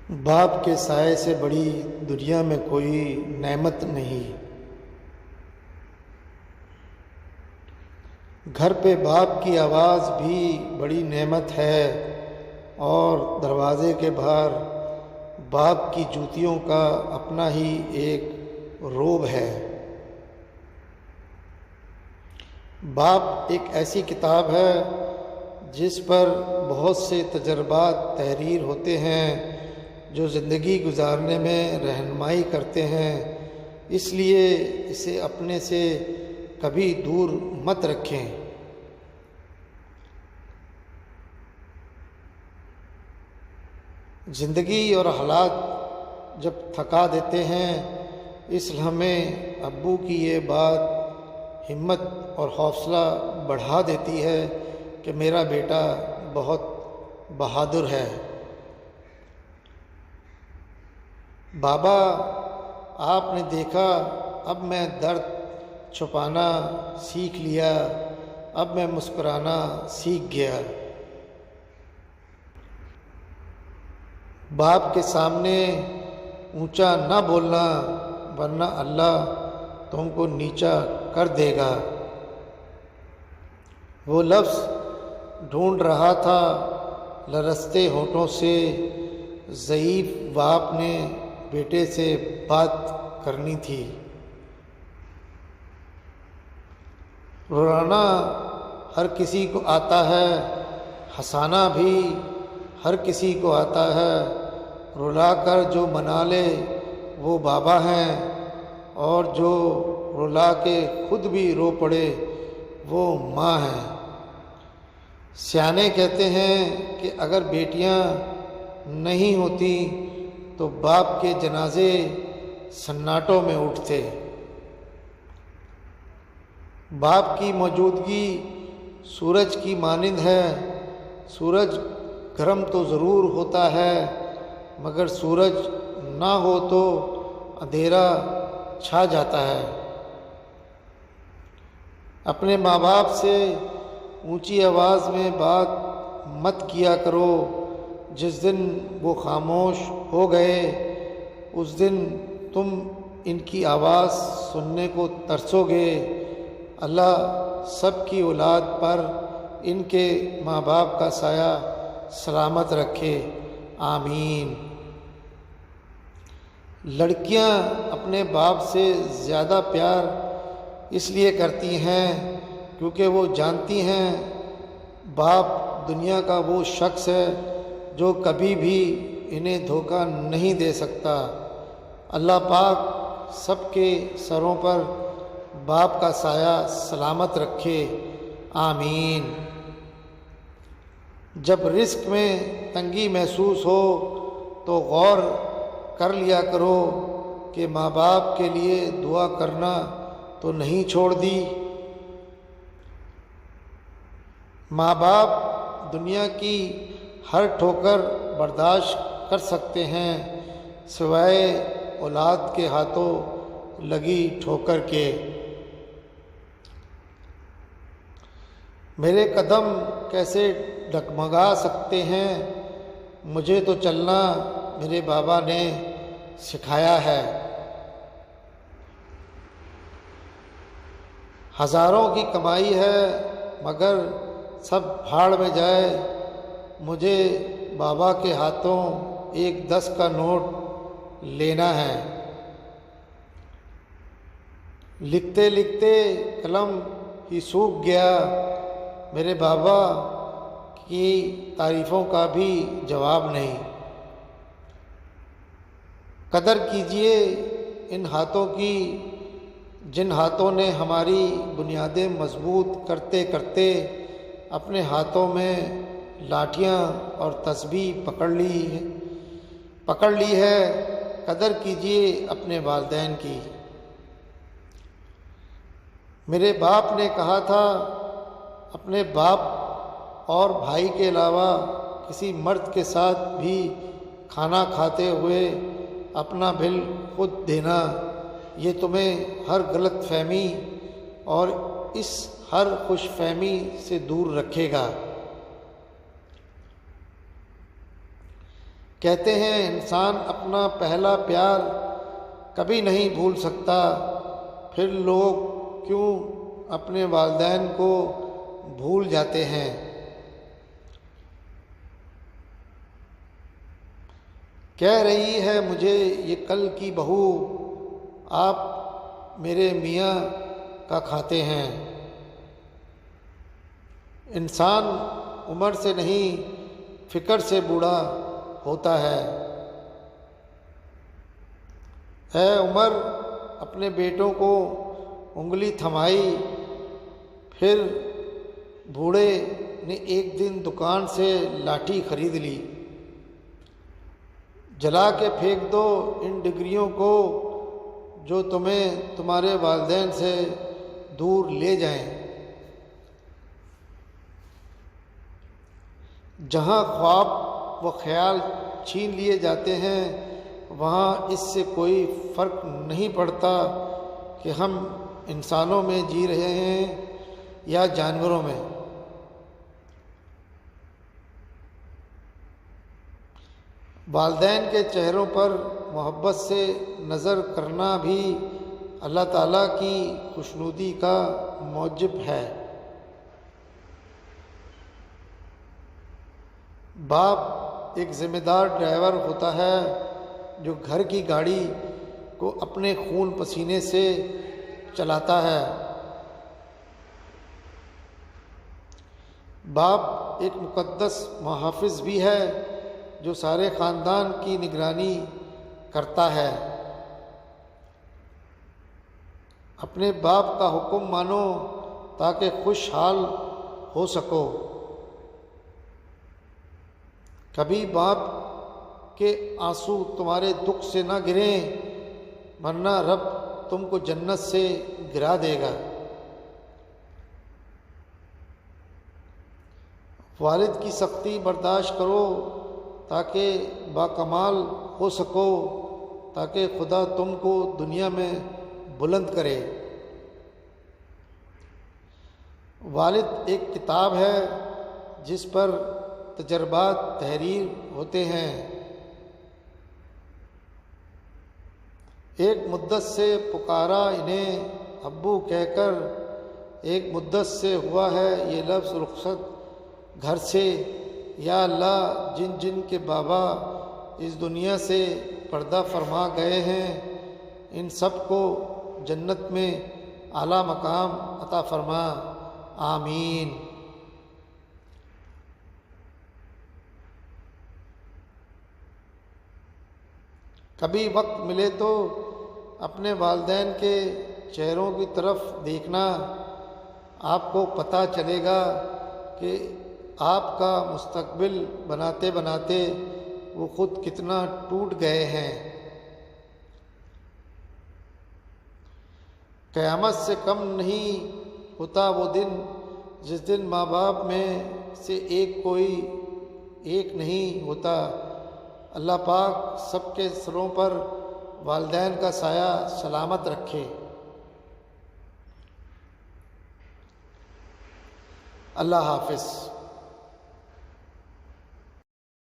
باپ کے سائے سے بڑی دنیا میں کوئی نعمت نہیں۔ گھر پہ باپ کی آواز بھی بڑی نعمت ہے، اور دروازے کے باہر باپ کی جوتیوں کا اپنا ہی ایک روب ہے۔ باپ ایک ایسی کتاب ہے جس پر بہت سے تجربات تحریر ہوتے ہیں جو زندگی گزارنے میں رہنمائی کرتے ہیں، اس لیے اسے اپنے سے کبھی دور مت رکھیں۔ زندگی اور حالات جب تھکا دیتے ہیں، اس لمحے ابو کی یہ بات ہمت اور حوصلہ بڑھا دیتی ہے کہ میرا بیٹا بہت بہادر ہے۔ بابا، آپ نے دیکھا اب میں درد چھپانا سیکھ لیا، اب میں مسکرانا سیکھ گیا۔ باپ کے سامنے اونچا نہ بولنا، ورنہ اللہ تم کو نیچا کر دے گا۔ وہ لفظ ڈھونڈ رہا تھا لرزتے ہونٹوں سے، ضعیف باپ نے بیٹے سے بات کرنی تھی۔ رونا ہر کسی کو آتا ہے، ہنسانا بھی ہر کسی کو آتا ہے، رلا کر جو منا لے وہ بابا ہیں، اور جو رلا کے خود بھی رو پڑے وہ ماں ہیں۔ سیانے کہتے ہیں کہ اگر بیٹیاں نہیں ہوتی تو باپ کے جنازے سناٹوں میں اٹھتے۔ باپ کی موجودگی سورج کی مانند ہے۔ سورج گرم تو ضرور ہوتا ہے، مگر سورج نہ ہو تو اندھیرا چھا جاتا ہے۔ اپنے ماں باپ سے اونچی آواز میں بات مت کیا کرو۔ جس دن وہ خاموش ہو گئے، اس دن تم ان کی آواز سننے کو ترسو گے۔ اللہ سب کی اولاد پر ان کے ماں باپ کا سایہ سلامت رکھے، آمین۔ لڑکیاں اپنے باپ سے زیادہ پیار اس لیے کرتی ہیں کیونکہ وہ جانتی ہیں باپ دنیا کا وہ شخص ہے جو کبھی بھی انہیں دھوکہ نہیں دے سکتا۔ اللہ پاک سب کے سروں پر باپ کا سایہ سلامت رکھے، آمین۔ جب رزق میں تنگی محسوس ہو تو غور کر لیا کرو کہ ماں باپ کے لیے دعا کرنا تو نہیں چھوڑ دی۔ ماں باپ دنیا کی ہر ٹھوکر برداشت کر سکتے ہیں سوائے اولاد کے ہاتھوں لگی ٹھوکر کے۔ میرے قدم کیسے ڈگمگا سکتے ہیں، مجھے تو چلنا میرے بابا نے سکھایا ہے۔ ہزاروں کی کمائی ہے مگر سب بھاڑ میں جائے، مجھے بابا کے ہاتھوں ایک 10 کا نوٹ لینا ہے۔ لکھتے لکھتے قلم ہی سوکھ گیا، میرے بابا کی تعریفوں کا بھی جواب نہیں۔ قدر کیجئے ان ہاتھوں کی جن ہاتھوں نے ہماری بنیادیں مضبوط کرتے کرتے اپنے ہاتھوں میں لاٹھیاں اور تسبیح پکڑ لی ہے۔ قدر کیجئے اپنے والدین کی۔ میرے باپ نے کہا تھا اپنے باپ اور بھائی کے علاوہ کسی مرد کے ساتھ بھی کھانا کھاتے ہوئے اپنا بل خود دینا، یہ تمہیں ہر غلط فہمی اور اس ہر خوش فہمی سے دور رکھے گا۔ کہتے ہیں انسان اپنا پہلا پیار کبھی نہیں بھول سکتا، پھر لوگ کیوں اپنے والدین کو بھول جاتے ہیں۔ کہہ رہی ہے مجھے یہ کل کی بہو، آپ میرے میاں کا کھاتے ہیں۔ انسان عمر سے نہیں فکر سے بوڑھا ہوتا ہے۔ اے عمر، اپنے بیٹوں کو انگلی تھمائی، پھر بوڑھے نے ایک دن دکان سے لاٹھی خرید لی۔ جلا کے پھینک دو ان ڈگریوں کو جو تمہیں تمہارے والدین سے دور لے جائیں۔ جہاں خواب و خیال چھین لیے جاتے ہیں، وہاں اس سے کوئی فرق نہیں پڑتا کہ ہم انسانوں میں جی رہے ہیں یا جانوروں میں۔ والدین کے چہروں پر محبت سے نظر کرنا بھی اللہ تعالیٰ کی خوشنودی کا موجب ہے۔ باپ ایک ذمہ دار ڈرائیور ہوتا ہے جو گھر کی گاڑی کو اپنے خون پسینے سے چلاتا ہے۔ باپ ایک مقدس محافظ بھی ہے جو سارے خاندان کی نگرانی کرتا ہے۔ اپنے باپ کا حکم مانو تاکہ خوشحال ہو سکو۔ کبھی باپ کے آنسو تمہارے دکھ سے نہ گریں، ورنہ رب تم کو جنت سے گرا دے گا۔ والد کی سختی برداشت کرو تاکہ باکمال ہو سکو، تاکہ خدا تم کو دنیا میں بلند کرے۔ والد ایک کتاب ہے جس پر تجربات تحریر ہوتے ہیں۔ ایک مدت سے پکارا انہیں ابو کہہ کر، ایک مدت سے ہوا ہے یہ لفظ رخصت گھر سے۔ یا اللہ، جن جن کے بابا اس دنیا سے پردہ فرما گئے ہیں، ان سب کو جنت میں اعلیٰ مقام عطا فرما، آمین۔ کبھی وقت ملے تو اپنے والدین کے چہروں کی طرف دیکھنا، آپ کو پتہ چلے گا کہ آپ کا مستقبل بناتے بناتے وہ خود کتنا ٹوٹ گئے ہیں۔ قیامت سے کم نہیں ہوتا وہ دن جس دن ماں باپ میں سے کوئی ایک نہیں ہوتا۔ اللہ پاک سب کے سروں پر والدین کا سایہ سلامت رکھے۔ اللہ حافظ۔